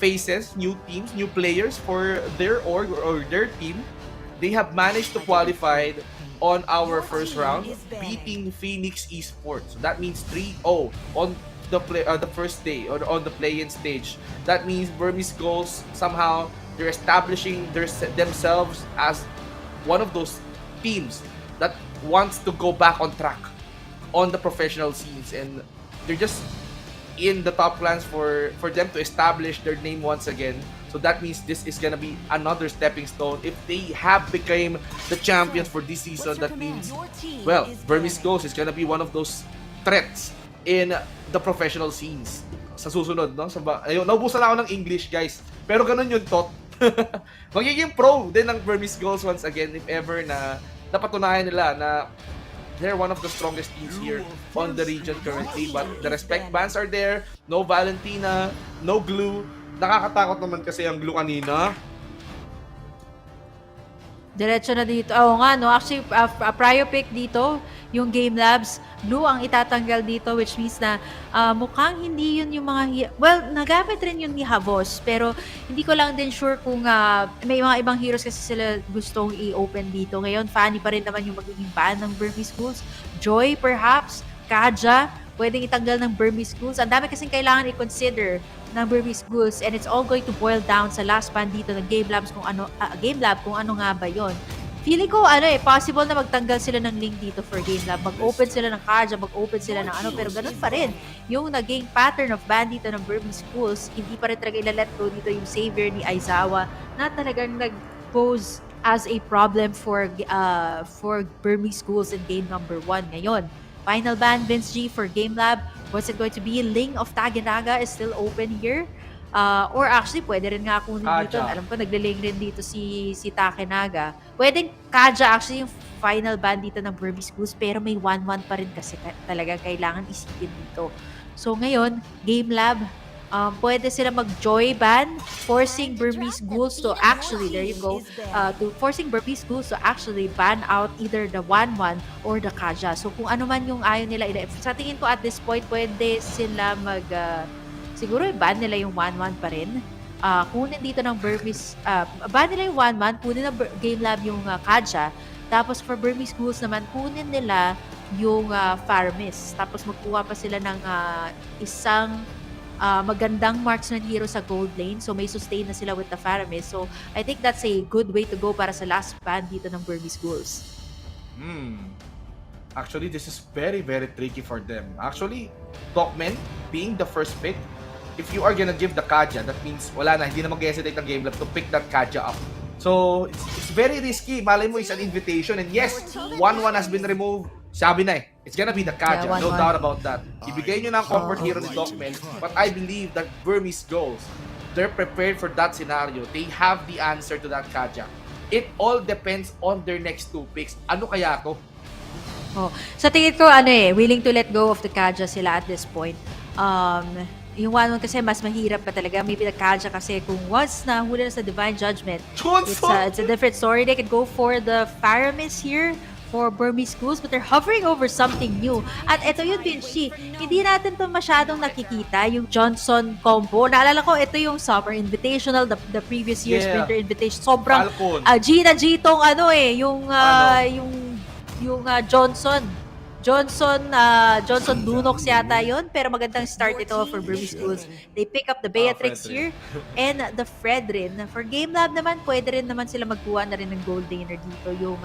faces, new teams, new players for their org or their team. They have managed to qualify on our first round, beating Phoenix Esports. So that means 3-0 on the first day or on the play-in stage. That means Burmese Goals somehow they're establishing themselves as one of those teams that wants to go back on track on the professional scenes, and they're just in the top clans for them to establish their name once again. So that means this is gonna be another stepping stone. If they have become the champions for this season, that means, well, Burmese Ghosts is gonna be one of those threats in the professional scenes. Sa susunod, no? Ayun, naubusan na ako ng English, guys. Pero ganun yung thought. Magiging pro din ng Burmese Ghosts once again if ever na napatunayan nila na they're one of the strongest teams here on the region currently. But the respect bans are there. No Valentina, no Glue. Nakakatakot naman kasi ang Glue kanina. Diretso na dito. Oo nga, no? Actually, prior pick dito, yung GameLabs, Glue ang itatanggal dito, which means na mukhang hindi yun yung mga... Well, nagamit rin yun ni Havos, pero hindi ko lang din sure kung may mga ibang heroes kasi sila gustong i-open dito. Ngayon, Fanny pa rin naman yung magiging ban ng Burmese Schools. Joy, perhaps. Kaja, pwedeng itanggal ng Burmese Schools. Ang dami kasing kailangan i-consider ng Burmese Schools, and it's all going to boil down sa last ban dito ng GameLab kung ano nga ba yon. Feeling ko possible na magtanggal sila ng link dito for GameLab. Mag-open sila ng Kaja, mag-open sila ng pero ganun pa rin yung naging pattern of ban dito ng Burmese Schools. Hindi pa rin talaga ila-let go dito yung savior ni Aizawa na talagang nag-pose as a problem for Burmese Schools in game number 1 ngayon. Final ban, Vince G for GameLab. What's it going to be? Ling of Taganaga is still open here. Or actually, pwede rin nga kunin dito. Alam ko, nagle-ling rin dito si Takenaga. Pwedeng Kaja actually yung final ban dito ng Burmese Schools, pero may 1-1 pa rin kasi talaga kailangan isipin dito. So ngayon, GameLab, pwede sila mag-joy ban, forcing Burmese Ghouls to actually, there you go, forcing Burmese Ghouls to actually ban out either the 1-1 or the Kaja. So kung ano man yung ayaw nila, sa tingin ko at this point, pwede sila siguro ban nila yung 1-1 pa rin. Kunin dito ng Burmese, ban nila yung 1-1, kunin ng GameLab yung Kaja. Tapos for Burmese Ghouls naman, kunin nila yung Farmis. Tapos magkuha pa sila ng isang magandang marksman hero sa gold lane. So may sustain na sila with the Faramis. So I think that's a good way to go para sa last ban dito ng Burmese Ghouls. Actually, this is very, very tricky for them. Actually, Dogman being the first pick, if you are gonna give the Kaja, that means wala na, hindi na mag-hesitate ang GameLab to pick that Kaja up. So, it's very risky. Malay mo, it's an invitation. And yes, 1-1 has been removed. Sabi na it's gonna be the Kaja. Yeah, no doubt about that. Ibigay nyo na ang comfort hero ni Dogman. But I believe that Burmese Goals, they're prepared for that scenario. They have the answer to that Kaja. It all depends on their next 2 picks. Ano kaya to? Sa tingin ko, willing to let go of the Kaja sila at this point. Yung 1-1 kasi mas mahirap pa talaga. Maybe the Kaja kasi kung once na huli na sa Divine Judgment, it's a different story. They could go for the Faramis here for Burmese Schools, but they're hovering over something new. At ito yun, Vinci, hindi natin to masyadong nakikita, yung Johnson combo. Naalala ko, ito yung Summer Invitational, the previous year's Winter Invitation. Sobrang Gina G tong yung Johnson Dunox yata yun, pero magandang start ito for Burmese Schools. They pick up the Beatrix here and the Fredrin. For GameLab naman, pwede rin naman sila magkuha na rin ng gold laner dito. Yung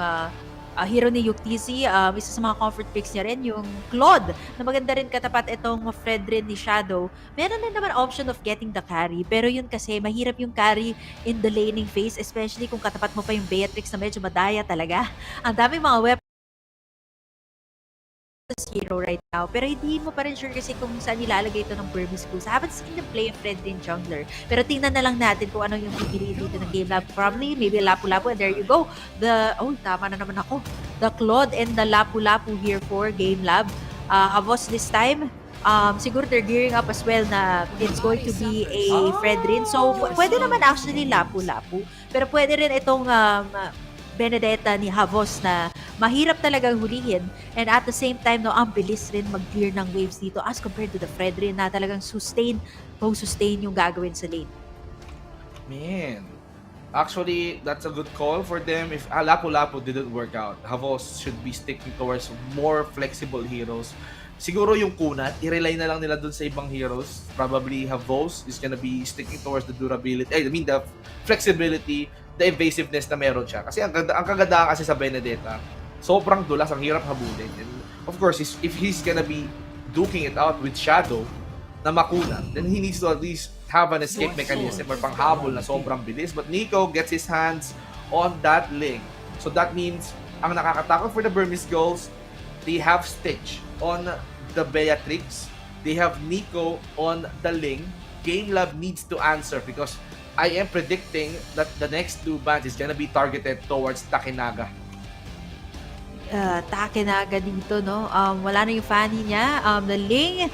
hero ni Yuktisi, isa sa mga comfort picks niya rin, yung Claude, na maganda rin katapat itong Fredrin ni Shadow. Meron din naman option of getting the carry, pero yun kasi, mahirap yung carry in the laning phase, especially kung katapat mo pa yung Beatrix na medyo madaya talaga. Ang daming mga weapons hero right now, pero hindi mo pa rin sure kasi kung saan ilalagay ito ng Burmese Schools. I haven't seen them play a Fredrin jungler, pero tingnan na lang natin kung ano yung pipiliin dito ng GameLab. Probably, maybe Lapu-Lapu, and there you go. Tama na naman ako. The Claude and the Lapu-Lapu here for GameLab. Havos this time, siguro they're gearing up as well na it's going to be a Fredrin. So, pwede naman actually Lapu-Lapu, pero pwede rin itong Benedetta ni Havos na mahirap talagang hulihin, and at the same time ang bilis rin mag-clear ng waves dito as compared to the Fredrin na talagang sustain yung gagawin sa lane. Man, actually, that's a good call for them. If Lapu-Lapu didn't work out, Havos should be sticking towards more flexible heroes. Siguro yung kunat, i-rely na lang nila dun sa ibang heroes. Probably Havos is gonna be sticking towards the durability, the flexibility, the evasiveness na meron siya. Kasi ang kagandahan kasi sa Benedetta, sobrang dulas, ang hirap habulin. And of course, if he's gonna be duking it out with Shadow, na makunat, then he needs to at least have an escape mechanism or panghabol na sobrang bilis. But Nico gets his hands on that link. So that means, ang nakakatakot for the Burmese Ghouls, they have Stitch on the Beatrix. They have Nico on the Ling. GameLab needs to answer because I am predicting that the next two bans is gonna be targeted towards Takinaga. Takinaga dito, no? Wala na yung fanny niya. The Ling,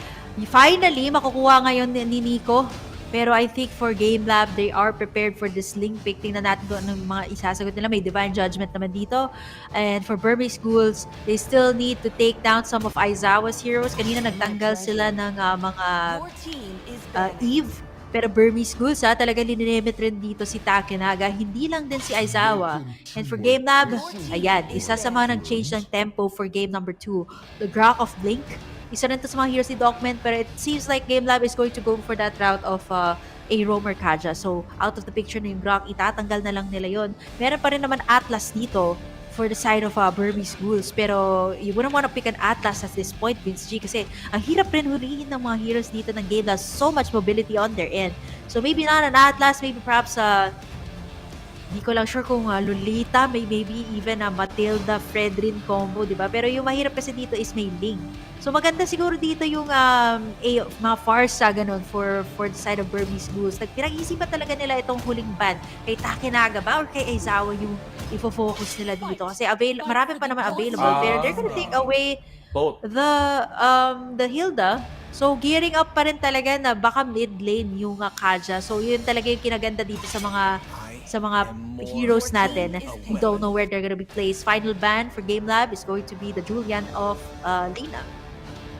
finally, makukuha ngayon ni Nico. Pero I think for GameLab, they are prepared for this Ling pick. Tingnan natin kung anong mga isasagot nila. May Divine Judgment naman dito. And for Burmese Ghouls, they still need to take down some of Aizawa's heroes. Kanina nagtanggal sila ng mga Eve. Pero Burmese Ghouls, talaga lininimit rin dito si Takinaga. Hindi lang din si Aizawa. And for GameLab, ayan, isa sa mga nag-change ng tempo for game number 2. The Grok of Blink. Isa rin to sa mga heroes ni Document, pero it seems like GameLab is going to go for that route of a Mercapada. So, out of the picture na yung Grok, itatanggal na lang nila yon. Meron pa rin naman Atlas dito for the side of Burmese Ghouls. Pero you wouldn't want to pick an Atlas at this point, Vince G, kasi ang hirap rin hulihin ng mga heroes dito ng GameLab. So much mobility on their end. So, maybe not an Atlas, maybe perhaps hindi ko lang sure kung Lolita, maybe even Matilda, Fredrin combo, di ba? Pero yung mahirap kasi dito is may Ling. So maganda siguro dito yung mga farsa ganun for the side of Burmese Ghouls. Pinag-isipan talaga nila itong huling ban kay Takinaga ba or kay Aizawa yung ifo-focus nila dito. Kasi marami pa naman available. Pero they're gonna take away Both. the Hilda. So, gearing up pa rin talaga na baka mid lane yung Kaja. So, yun talaga yung kinaganda dito sa mga heroes natin. We don't know where they're gonna be placed. Final ban for GameLab is going to be the Julian of Lina.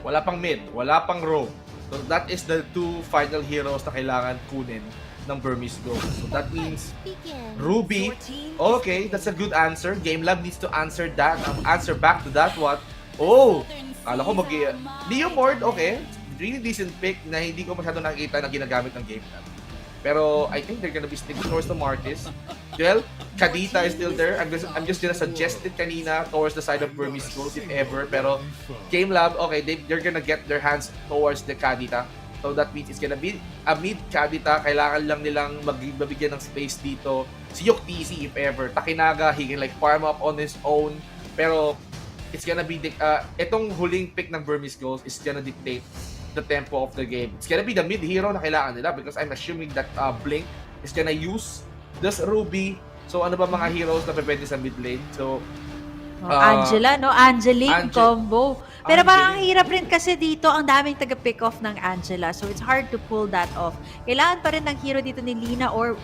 Wala pang mid, wala pang rogue. So that is the two final heroes na kailangan kunin ng Burmese Ghouls. So that means Ruby. Okay, that's a good answer. GameLab needs to answer that. Answer back to that one. Oh, kala ko Leo Mord, okay. Really decent pick na hindi ko masyado nakikita na ginagamit ng GameLab. Pero I think they're gonna be sticking towards the Martis. Well, Kadita is still there. I'm just gonna suggest it kanina towards the side of Burmese Ghouls if ever. Pero GameLab, okay, they're gonna get their hands towards the Kadita. So that means it's gonna be a mid Kadita. Kailangan lang nilang magbibigyan ng space dito. Si Yok TC if ever. Takinaga, he can like farm up on his own. Pero it's gonna be itong huling pick ng Burmese Ghouls is gonna dictate the tempo of the game. It's gonna be the mid hero na kailangan nila because I'm assuming that Blink is gonna use this Ruby. So ano ba mga heroes na pwede sa mid lane? So Angela, no? Angeline combo. Pero parang ang hirap rin kasi dito, ang daming taga-pick off ng Angela. So it's hard to pull that off. Kailangan pa rin ng hero dito ni Lina or,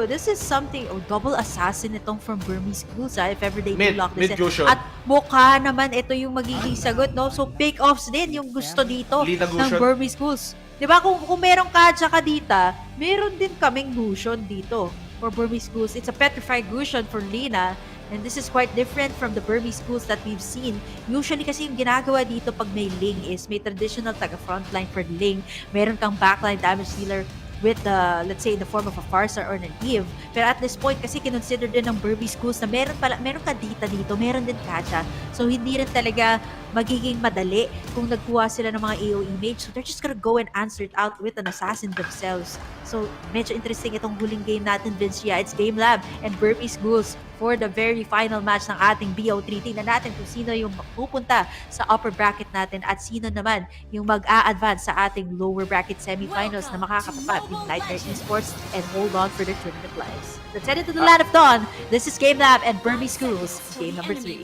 this is something, double assassin itong from Burmese Ghouls, if ever they do lock this in. At mukha naman ito yung magiging sagot, no? So pick offs din yung gusto dito ng Burmese Ghouls. Diba kung merong Kaja ka dito, meron din kaming Gusion dito for Burmese Ghouls. It's a petrified Gusion for Lina. And this is quite different from the Burmese Ghouls that we've seen. Usually kasi yung ginagawa dito pag may Ling is may traditional taga-frontline for Ling. Meron kang backline damage dealer with let's say in the form of a Farsa or an Eve. Pero at this point kasi kinonsider din ng Burmese Ghouls na meron ka dito, meron din Kacha. So hindi rin talaga magiging madali kung nagkuha sila ng mga AoE mage. So they're just gonna go and answer it out with an assassin themselves. So medyo interesting itong huling game natin, Vince. Yeah, it's GameLab and Burmese Ghouls for the very final match ng ating BO3. Tingnan natin kung sino yung pupunta sa upper bracket natin at sino naman yung mag-a-advance sa ating lower bracket semifinals na makakatapat with Nightmare Esports and hold on for their tournament lives. Let's head into the Land of Dawn. This is GameLab and Burmese Ghouls, game number 3.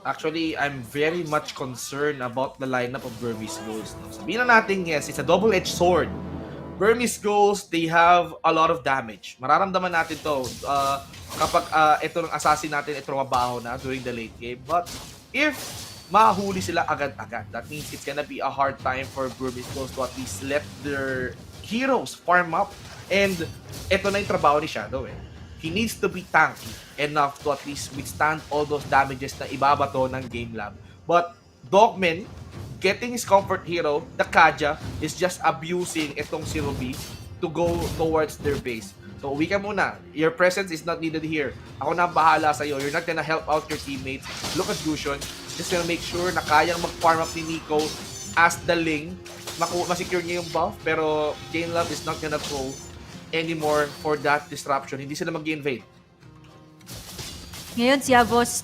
Actually, I'm very much concerned about the lineup of Burmese Ghouls. Sabihin na natin, yes, it's a double-edged sword. Burmese Ghouls, they have a lot of damage. Mararamdaman natin to kapag ito ng assassin natin, ito mabaho na during the late game. But if mahuli sila agad-agad, that means it's gonna be a hard time for Burmese Ghouls to at least let their heroes farm up. And eto na yung trabaho ni Shadow eh. He needs to be tanky enough to at least withstand all those damages na ibabato ng GameLab. But Dogman, getting his comfort hero, the Kaja, is just abusing itong si Ruby to go towards their base. So uwi ka muna. Your presence is not needed here. Ako na ang bahala sa'yo. You're not gonna help out your teammates. Look at Lucian. Just gonna make sure na kayang mag-farm up ni Nico as the Ling. Masecure niya yung buff, pero GameLab is not gonna go anymore for that disruption. Hindi sila mag-invade. Ngayon si Avos,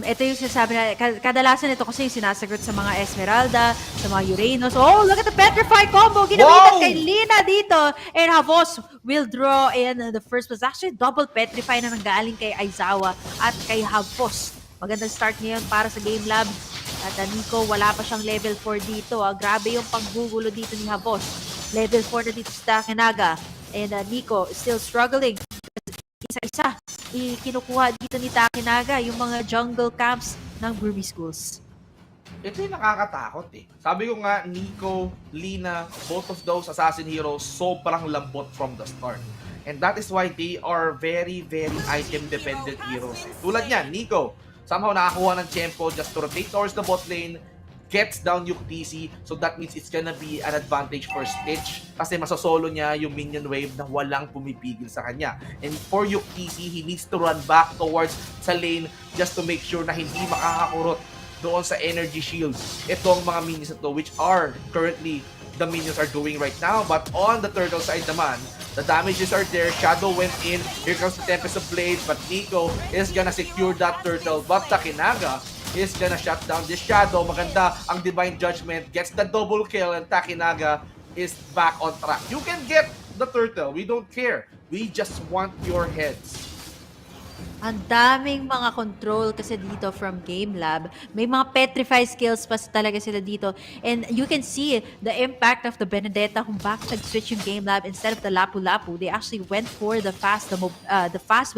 ito yung sinasabi na, kadalasan ito kasi yung sinasagot sa mga Esmeralda, sa mga Uranus. Oh, look at the Petrify combo! Ginamitan kay Lina dito. And Havos will draw in the first was actually double Petrify na nanggaling kay Aizawa at kay Havos. Magandang start ngayon para sa GameLab. At Nico, wala pa siyang level 4 dito. Grabe yung paggugulo dito ni Havos. Level 4 na dito sa Takinaga. And Nico still struggling. Isa-isa, kinukuha dito ni Takinaga yung mga jungle camps ng Burmese schools. Ito yung nakakatakot eh. Sabi ko nga, Nico, Lina, both of those assassin heroes, sobrang lambot from the start. And that is why they are very, very item-dependent heroes. Tulad niyan, Nico, somehow nakakuha ng tempo just to rotate towards the bot lane, gets down yung TC, so that means it's gonna be an advantage for Stitch kasi masosolo niya yung minion wave na walang pumipigil sa kanya. And for yung TC, he needs to run back towards sa lane just to make sure na hindi makakakurot doon sa energy shield itong mga minions na to, which are currently the minions are doing right now. But on the turtle side naman, the damages are there. Shadow went in. Here comes the Tempest of Blades, but Nico is gonna secure that turtle. But Takinaga is gonna shut down this Shadow. Maganda ang Divine Judgment. Gets the double kill and Takinaga is back on track. You can get the turtle. We don't care. We just want your heads. Ang daming mga control kasi dito from GameLab. May mga petrify skills pa talaga sila dito. And you can see the impact of the Benedetta kung bakit nag-switch yung GameLab instead of the Lapu-Lapu. They actually went for the fast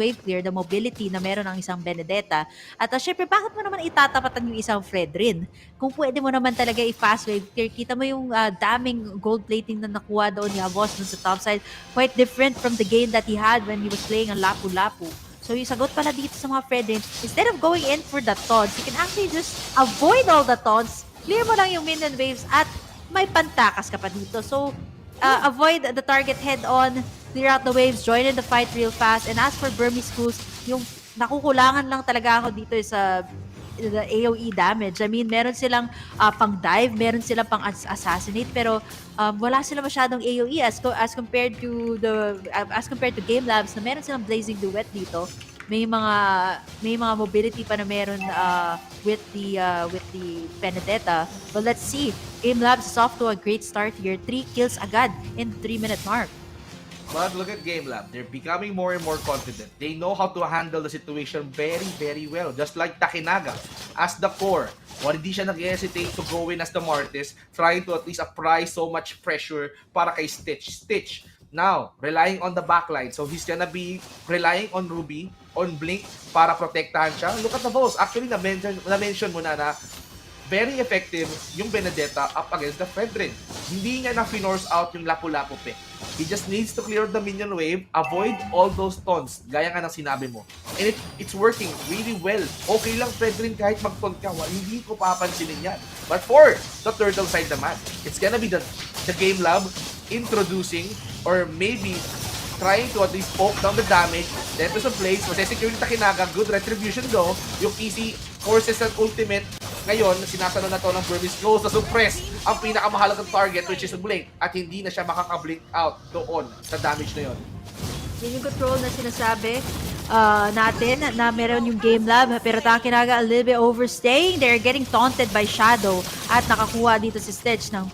wave clear, the mobility na meron ng isang Benedetta. At syempre, bakit mo naman itatapatan yung isang Fredrin? Kung pwede mo naman talaga i-fast wave clear, kita mo yung daming gold plating na nakuha doon ni Havos dun sa top side. Quite different from the game that he had when he was playing on Lapu-Lapu. So yung sagot pala dito sa mga Fredrin, instead of going in for the taunts, you can actually just avoid all the taunts, clear mo lang yung minion waves at may pantakas ka pa dito. So avoid the target head-on, clear out the waves, join in the fight real fast. And as for Burmese schools, yung nakukulangan lang talaga ako dito sa the AoE damage. I mean, meron silang pang-dive, meron silang pang-assassinate, pero wala silang masyadong AoE as compared to GameLabs na meron silang Blazing Duet dito. May mga mobility pa na meron with the Benedetta. But let's see. GameLabs is off to a great start here. 3 kills agad in the 3-minute mark. But look at GameLab. They're becoming more and more confident. They know how to handle the situation very, very well. Just like Takinaga as the core. Hindi siya nag-hesitate to go in as the Martis, trying to at least apply so much pressure para kay Stitch. Stitch, now, relying on the backline. So he's gonna be relying on Ruby, on Blink, para protektahan siya. Look at the balls. Actually, na-mention mo na very effective yung Benedetta up against the Fredrin. Hindi niya na-force out yung Lapu-Lapu pick. He just needs to clear the minion wave, avoid all those taunts, gaya nga ng sinabi mo. And it's working really well. Okay lang, Fredrin, kahit mag-taunt ka, hindi ko papansinin yan. But for the turtle side naman, it's gonna be the GameLab introducing or maybe trying to at least poke down the damage. Tempest of Blades, masesecure yung Takinaga, good retribution though. Yung PC forces an ultimate. Ngayon, sinasalo na to ng Burmese goes to suppress ang pinakamahalagang target, which is Blink, at hindi na siya makaka-blink out doon sa damage na yon. Yun yung control na sinasabi natin na meron yung GameLab, pero Takinaga a little bit overstaying. They're getting taunted by Shadow at nakakuha dito si Stitch ng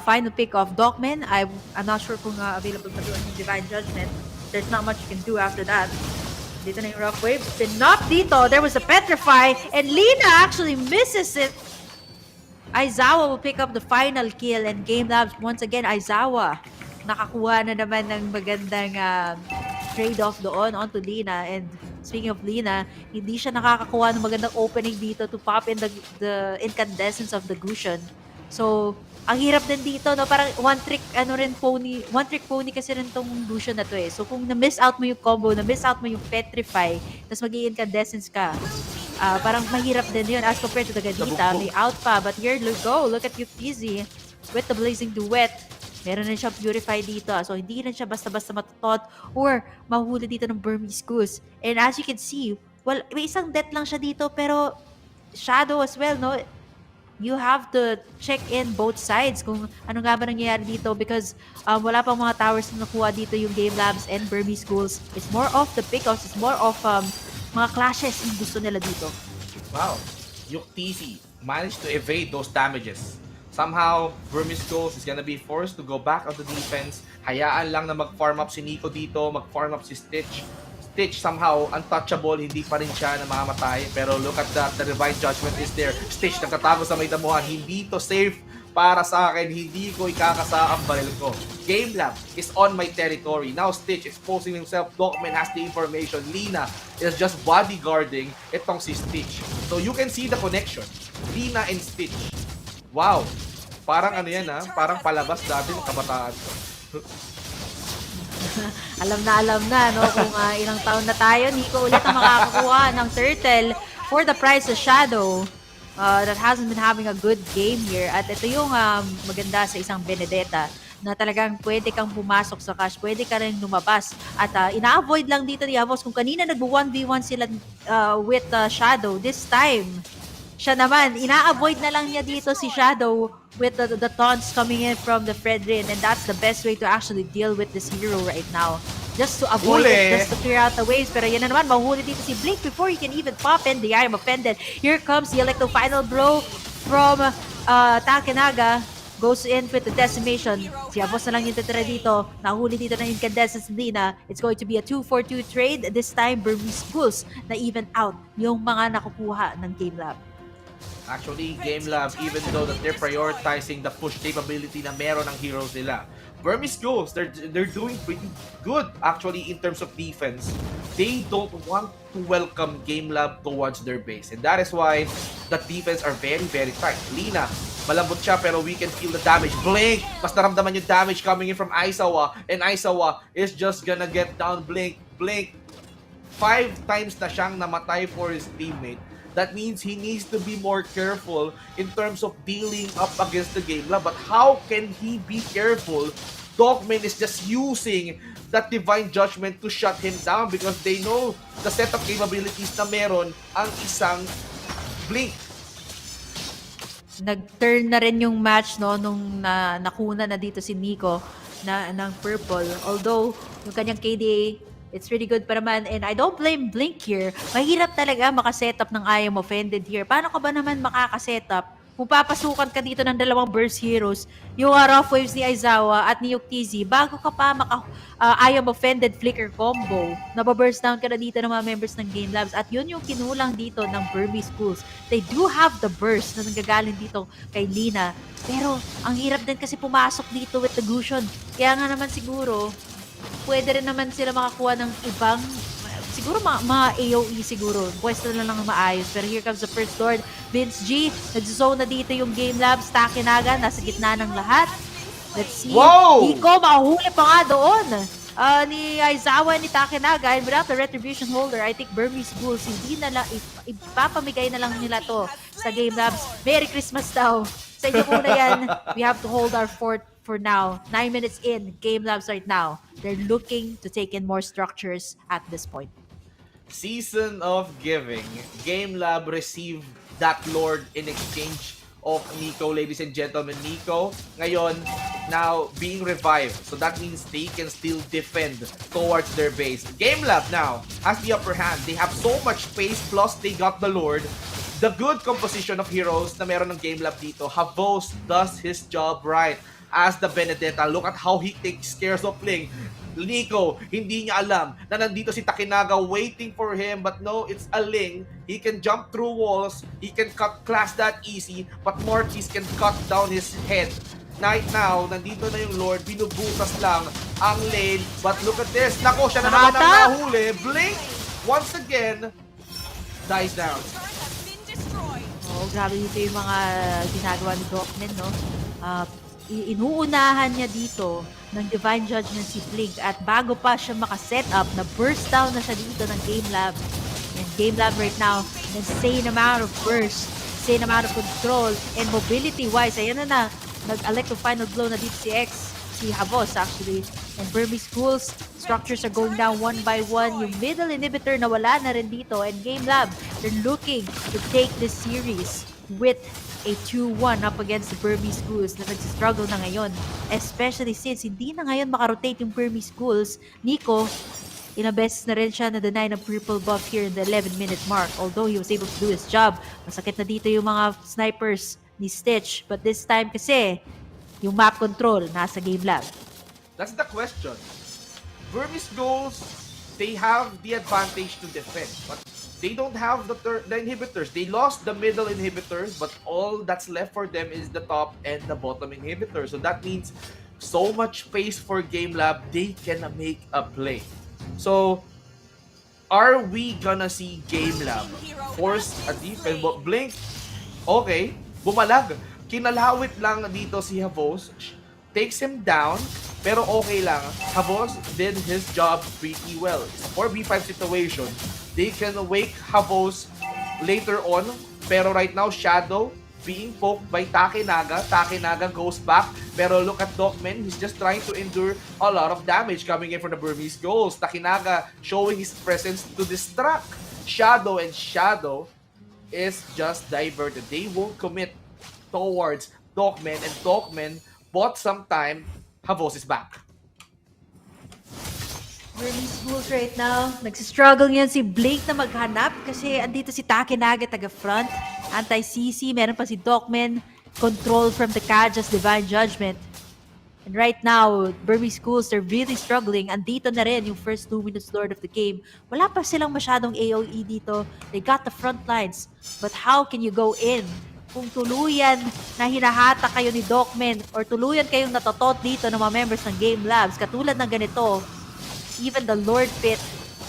final pick of Dogman. I'm not sure kung available pa doon yung Divine Judgment. There's not much you can do after that. Dito na yung rough wave. Pinop dito. There was a Petrify. And Lina actually misses it. Aizawa will pick up the final kill. And GameLabs, once again, Aizawa nakakuha na naman ng magandang trade-off doon onto Lina. And speaking of Lina, hindi siya nakakakuha ng magandang opening dito to pop in the incandescence of the Gusion. So, ang hirap din dito, no? Parang one trick pony kasi rin tong Lucian na to eh. So kung na-miss out mo yung combo, na-miss out mo yung petrify, tapos mag-i-incandescence ka, parang mahirap din yun as compared to the Gadita. Nabugbog. May out pa, but here you go. Look at Yukizi with the Blazing Duet. Meron na siya purify dito. So, hindi na siya basta-basta matutot or mahuli dito ng Burmese Goose. And as you can see, well, may isang death lang siya dito, pero Shadow as well, no? You have to check in both sides kung ano nga ba nangyayari dito because wala pang mga towers na nakuha dito yung GameLabs and Burmese Schools. It's more of the pickoffs. It's more of mga clashes yung gusto nila dito. Wow. Yung TC managed to evade those damages. Somehow, Burmese Goals is gonna be forced to go back on the defense. Hayaan lang na mag-farm up si Nico dito, mag-farm up si Stitch. Stitch somehow untouchable, hindi pa rin siya na mamamatay. Pero look at that, the Divine Judgment is there. Stitch nagtatago sa may damuhan, hindi to safe para sa akin, hindi ko ikakasa ang baril ko. GameLab is on my territory. Now Stitch exposing himself, Dogman has the information, Lina is just bodyguarding itong si Stitch. So you can see the connection, Lina and Stitch. Wow, parang ano yan parang palabas dati ng kabataan ko. alam na, no? Kung ilang taon na tayo, Nico ulit ang makakakuha ng turtle for the price of Shadow. That hasn't been having a good game here. At ito yung maganda sa isang Benedetta na talagang pwede kang pumasok sa cash, pwede ka rin lumabas. At ina-avoid lang dito ni Avos. Kung kanina nag-1v1 sila with Shadow, this time, siya naman, ina-avoid na lang niya dito si Shadow with the taunts coming in from the Fredrin, and that's the best way to actually deal with this hero right now. Just to avoid it, just to clear out the waves. Pero yan na naman, mahuli dito si Blink before he can even pop in. The I am offended. Here comes the Electro Final Blow from Takenaga. Goes in with the decimation. Si Avos na lang yung titira dito. Nahuli dito ng Incandescence Lina. It's going to be a 2-4-2 trade. This time, Burmese Schools na even out yung mga nakukuha ng GameLab. Actually, GameLab, even though that they're prioritizing the push capability na meron ng heroes nila, Burmese Goals, they're doing pretty good actually in terms of defense. They don't want to welcome GameLab towards their base, and that is why the defense are very, very tight. Lina, malambot siya pero we can feel the damage. Blink! Mas naramdaman yung damage coming in from Aizawa, and Aizawa is just gonna get down. Blink! 5 times na siyang namatay for his teammate. That means he needs to be more careful in terms of dealing up against the GameLab. But how can he be careful? Dogman is just using that Divine Judgment to shut him down because they know the set of capabilities na meron ang isang Blink. Nag-turn na rin yung match, no, nung nakuna na dito si Nico ng purple. Although, yung kanyang KDA, it's really good pa naman. And I don't blame Blink here. Mahirap talaga makasetup ng I am offended here. Paano ka ba naman makakasetup kung papasukan ka dito ng dalawang burst heroes, yung rough waves ni Aizawa at ni Yukizi, bago ka pa I am offended flicker combo, nababurst down ka na dito ng mga members ng GameLabs. At yun yung kinulang dito ng Burmese Schools. They do have the burst na nanggagaling dito kay Lina. Pero ang hirap din kasi pumasok dito with the Gusion. Kaya nga naman siguro, pwede rin naman sila makakuha ng ibang, siguro mga AOE siguro. Pwesto na lang maayos. Pero here comes the first Lord. Vince G, nag-zone na dito yung GameLabs. Takenaga, nasa gitna ng lahat. Let's see. Wow! Nico, makahuli pa nga doon. Ni Aizawa, ni Takenaga. And without the Retribution Holder, I think Burmese Ghouls, hindi na lang, ipapamigay na lang nila to sa GameLabs. Merry Christmas daw. Sa inyo muna yan. We have to hold our fort for now. 9 minutes in, GameLabs right now. They're looking to take in more structures at this point. Season of Giving. GameLab received that Lord in exchange of Nico, ladies and gentlemen. Nico, ngayon, now being revived. So that means they can still defend towards their base. GameLab now has the upper hand. They have so much space, plus they got the Lord. The good composition of heroes na meron ng GameLab dito. Havos does his job right as the Benedetta. Look at how he takes care of Ling. Nico, hindi niya alam na nandito si Takenaga waiting for him, but no, it's a Ling. He can jump through walls, he can cut class that easy, but Mortis can cut down his head. Right now, nandito na yung Lord, binubutas lang ang lane, but look at this. Nako, siya na naman ang nahuli. Blink, once again, dies down. Oh, grabe dito yung mga ginagawa ni Dogman, no? uh, inuunahan niya dito ng Divine Judgment si Blink at bago pa siya makaset up, na burst down na siya dito ng GameLab. And GameLab right now, an insane amount of burst, insane amount of control, and mobility-wise, ayan na, nag-elect to final blow na dito si Havos actually. And Burmese Schools, structures are going down one by one. Yung middle inhibitor na wala na rin dito. And GameLab, they're looking to take this series with a 2-1 up against the Burmese Schools na nagsistruggle na ngayon. Especially since hindi na ngayon makarotate yung Burmese Schools. Nico, ilang beses na rin siya na-deny ng purple buff here in the 11-minute mark. Although he was able to do his job. Masakit na dito yung mga snipers ni Stitch. But this time kasi, yung map control nasa GameLab. That's the question. Burmese goals, they have the advantage to defend, but they don't have the inhibitors. They lost the middle inhibitors, but all that's left for them is the top and the bottom inhibitor. So that means so much space for GameLab, they can make a play. So, are we gonna see GameLab force a defense? But Blink, okay, bumalag. Kinalawit lang dito si Havos, takes him down, pero okay lang. Havos did his job pretty well. It's a 4v5 situation. They can wake Havos later on, pero right now, Shadow being poked by Takenaga. Takenaga goes back, pero look at Dogman. He's just trying to endure a lot of damage coming in from the Burmese goals. Takenaga showing his presence to distract Shadow, and Shadow is just diverted. They won't commit towards Dogman, and Dogman bought some time. Havos is back. Burmese Schools right now, nagsistruggle ngayon si Blink na maghanap kasi andito si Takenaga taga-front, anti-CC, meron pa si Dogman, control from the Kaja's Divine Judgment. And right now, Burmese Schools, they're really struggling. Andito na rin yung first 2 minutes Lord of the game. Wala pa silang masyadong AOE dito. They got the front lines. But how can you go in kung tuluyan na hinahata kayo ni Dogman or tuluyan kayong natotot dito ng mga members ng GameLabs? Katulad ng ganito, even the Lord Pit,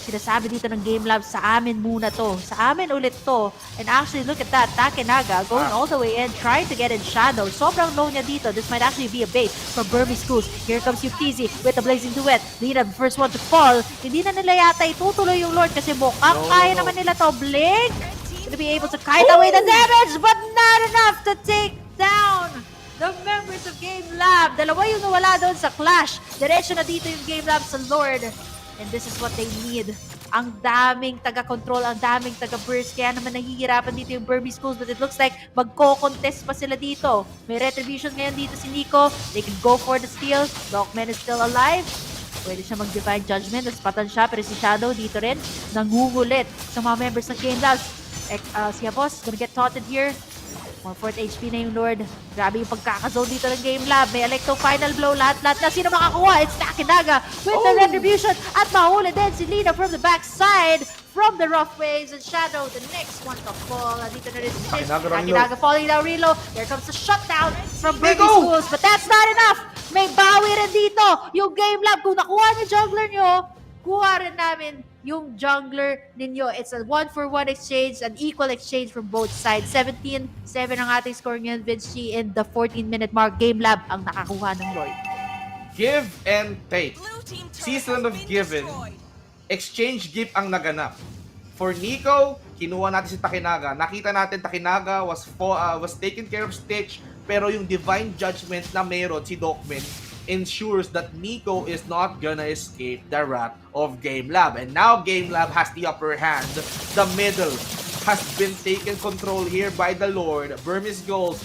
sinasabi dito ng GameLabs, sa amin muna to. Sa amin ulit to. And actually, look at that. Takenaga going all the way in, trying to get in Shadow. Sobrang low niya dito. This might actually be a bait from Burmese Schools. Here comes Yukizi with the Blazing Duet. Lina, the first one to fall. Hindi na nila yata itutuloy yung Lord kasi mukhang kaya naman nila to. Blink! Gonna be able to kite away the damage, but not enough to take down the members of GameLab. Dalawa yung nawala doon sa clash. Diretso na dito yung GameLab sa Lord. And this is what they need. Ang daming taga-control, ang daming taga-burst. Kaya naman nahihirapan dito yung Burmese Schools, but it looks like magko-contest pa sila dito. May retribution ngayon dito si Nico. They can go for the steal. Dogman is still alive. Pwede siya mag-Divine Judgment. Naspatan siya, pero si Shadow dito rin nangungulit sa mga members ng GameLabs. Si Havos gonna get taunted here. 1/4 HP na yung Lord. Grabe yung pagkakazone dito ng GameLab. May Electro Final Blow. Lahat-lahat na. Sino makakuha? It's Takenaga with the retribution. At mahuli din si Lina from the backside. From the rough waves. And Shadow, the next one to fall. Dito na rin si Takenaga falling down reload. There comes the shutdown from Burmese Schools. But that's not enough. May bawi rin dito. Yung GameLab, kung nakuha niyo jungler nyo, kuha rin namin yung jungler ninyo. It's a 1-for-1 exchange, an equal exchange from both sides. 17-7 ang ating score ngayon, Vince G, in the 14-minute mark. GameLab ang nakakuha ng Lord. Give and take. Season of Given. Exchange gift ang naganap. For Nico, kinuha natin si Takenaga. Nakita natin Takenaga was taking care of Stitch, pero yung Divine Judgment na meron si Dogman ensures that Nico is not gonna escape the wrath of GameLab. And now GameLab has the upper hand. The middle has been taken control here by the Lord. Burmese goals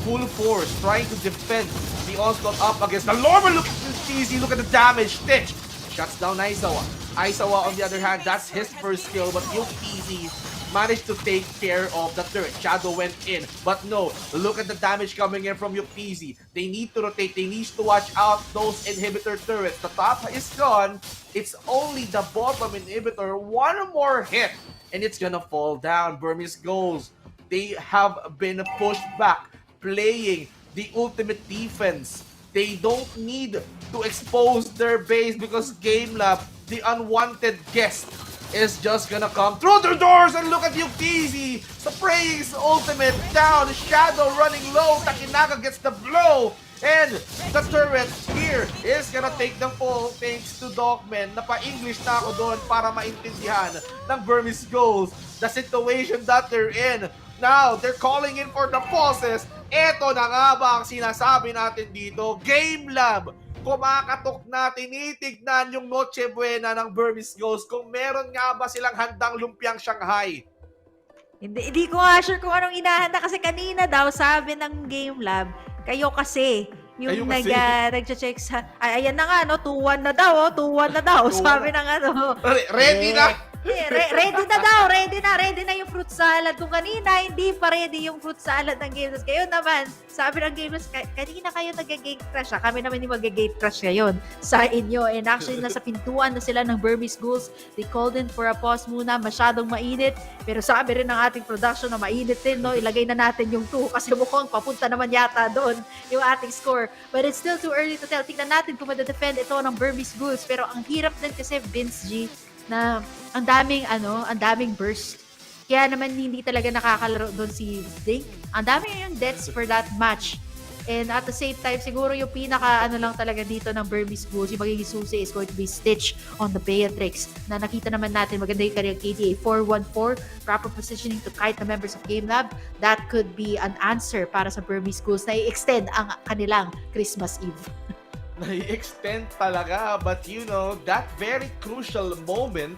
full force trying to defend the onslaught up against the Lord. Look at this easy. Look at the damage. Stitch shuts down Aizawa. Aizawa on the other hand, that's his first kill, but Yukizi managed to take care of the turret. Shadow went in, but no. Look at the damage coming in from Yukizi. They need to rotate. They need to watch out those inhibitor turrets. The top is gone. It's only the bottom inhibitor. One more hit, and it's gonna fall down. Burmese goals. They have been pushed back, playing the ultimate defense. They don't need to expose their base because GameLab, the unwanted guest, is just gonna come through the doors, and look at you, Easy spraying his ultimate down, Shadow running low, Takinaga gets the blow, and the turret here is gonna take the fall thanks to Dogman. Napa-English na ako doon para maintindihan ng Burmese Goals the situation that they're in. Now, they're calling in for the pauses. Eto na nga ba ang sinasabi natin dito? GameLab, kumakatok na, tinitignan yung Noche Buena ng Burmese Goals kung meron nga ba silang handang lumpiang Shanghai. Hindi ko nga sure kung anong inahanda kasi kanina daw sabi ng GameLab, kayo kasi yung nag-check sa ayan na nga no, 2-1 na daw, 2-1 na daw. Sabi ng ano. Ready na. Ready na daw, ready na yung fruit salad. Kung kanina, hindi pa ready yung fruit salad ng Gameless. Kayo naman, sabi ng Gameless, kanina kayo nag-gate crash. Kami naman yung mag-gate crash ngayon sa inyo. And actually, nasa pintuan na sila ng Burmese Ghouls. They called in for a pause muna, masyadong mainit. Pero sabi rin ng ating production na mainit din, no? Ilagay na natin yung 2 kasi mukhang papunta naman yata doon yung ating score. But it's still too early to tell. Tingnan natin kung madedefend ito ng Burmese Ghouls. Pero ang hirap din kasi, Vince G, na ang daming burst. Kaya naman hindi talaga nakakalaro doon si Dink. Ang dami yung deaths for that match. And at the same time, siguro yung pinaka lang talaga dito ng Burmese Ghouls, yung magiging susi is going to be Stitch on the Beatrix. Na nakita naman natin, maganda yung kanyang KDA 414, proper positioning to kite the members of GameLab. That could be an answer para sa Burmese Ghouls na i-extend ang kanilang Christmas Eve. Na-extend talaga, but you know, that very crucial moment,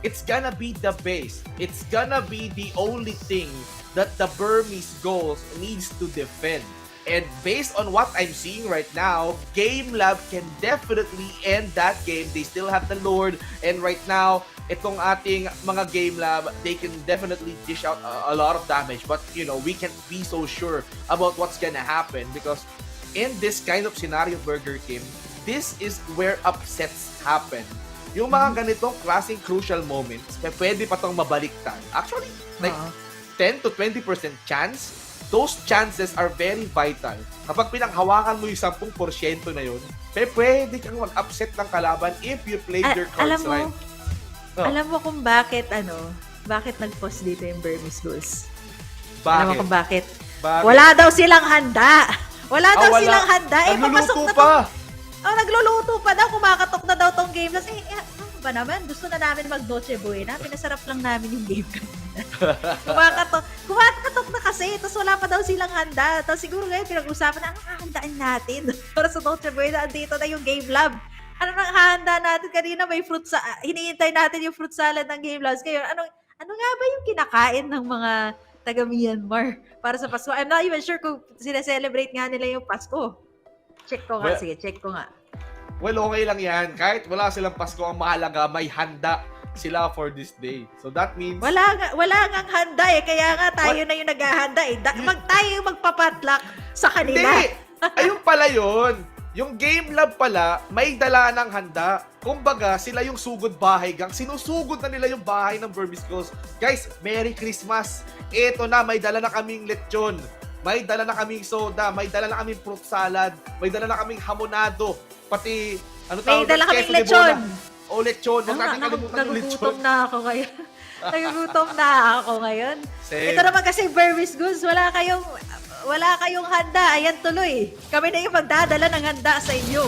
it's gonna be the base. It's gonna be the only thing that the Burmese Goals needs to defend. And based on what I'm seeing right now, GameLab can definitely end that game. They still have the Lord, and right now, itong ating mga GameLab, they can definitely dish out a lot of damage. But you know, we can't be so sure about what's gonna happen because in this kind of scenario, Burger King, this is where upsets happen. Yung mga ganitong klaseng crucial moments, pwede pa tong mabaliktad. Actually, like 10 to 20% chance, those chances are very vital. Kapag pinanghawakan mo yung 10% na yun, pwede kang mag-upset ng kalaban if you play your cards right. Alam mo kung bakit nag-pause dito yung Burmese Ghouls? Bakit? Alam mo kung bakit? Wala daw silang handa. Wala daw silang handa. Papasok na pa. Nagluluto pa daw. Kumakatok na daw tong game. Kasi, ano ba naman? Gusto na namin mag-Noche Buena. Pinasarap lang namin yung game kanina. Kumakatok na kasi. Tapos wala pa daw silang handa. Tapos siguro ngayon pinag-usapan na, handaan natin? Para sa Noche Buena, andito na yung GameLab. Ano nang handa natin? Kanina may fruit hinihintay natin yung fruit salad ng GameLabs. Ngayon, ano nga ba yung kinakain ng mga taga Myanmar para sa Pasko? I'm not even sure kung sila-celebrate nga nila yung Pasko. Check ko nga. Sige, check ko nga. Well, okay lang yan. Kahit wala silang Pasko, ang mahalaga, may handa sila for this day. So that means... Wala nga handa eh. Kaya nga tayo na yung naghahanda eh. Tayo yung magpapatlak sa kanila. Hindi! Ayun pala yun. Yung GameLab pala, may dala ng handa. Kumbaga, sila yung sugod bahay gang. Sinusugod na nila yung bahay ng Burmese Ghouls. Guys, Merry Christmas! Ito na, may dala na kaming lechon. May dala na kaming soda. May dala na kaming fruit salad. May dala na kaming hamonado. Pati, may dala kaming lechon. O lechon. Huwag natin kalimutan yung lechon. Nagugutom na ako ngayon. Nagugutom na ako ngayon. Same. Ito naman kasi Burmese Ghouls, wala kayong handa. Ayan tuloy. Kami na yung magdadala ng handa sa inyo.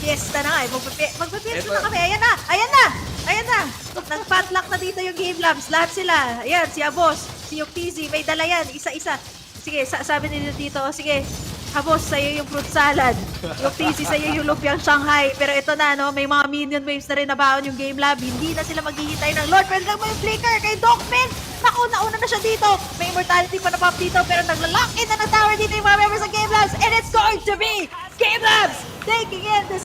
Fiesta na nga. Magpapiesta na kami. Ayan na. Nag-potluck na dito yung GameLabs. Lahat sila. Ayan, si Abos, si Yukizi, may dala yan. Isa-isa. Sige, sabi nila dito, sige, Abos, sa'yo yung fruit salad. Yukizi, sa'yo yung lumpiang Shanghai. Pero ito na, no, may mga minion waves na rin na baon yung GameLab. Hindi na sila maghihintay ng Lord. Pwede lang mo yung flicker kay Dogman. Naku, nauna na siya dito. May immortality pa na pop dito. Pero nagla-lock in na tower dito yung mga members ng GameLabs. And it's going to be GameLabs taking in this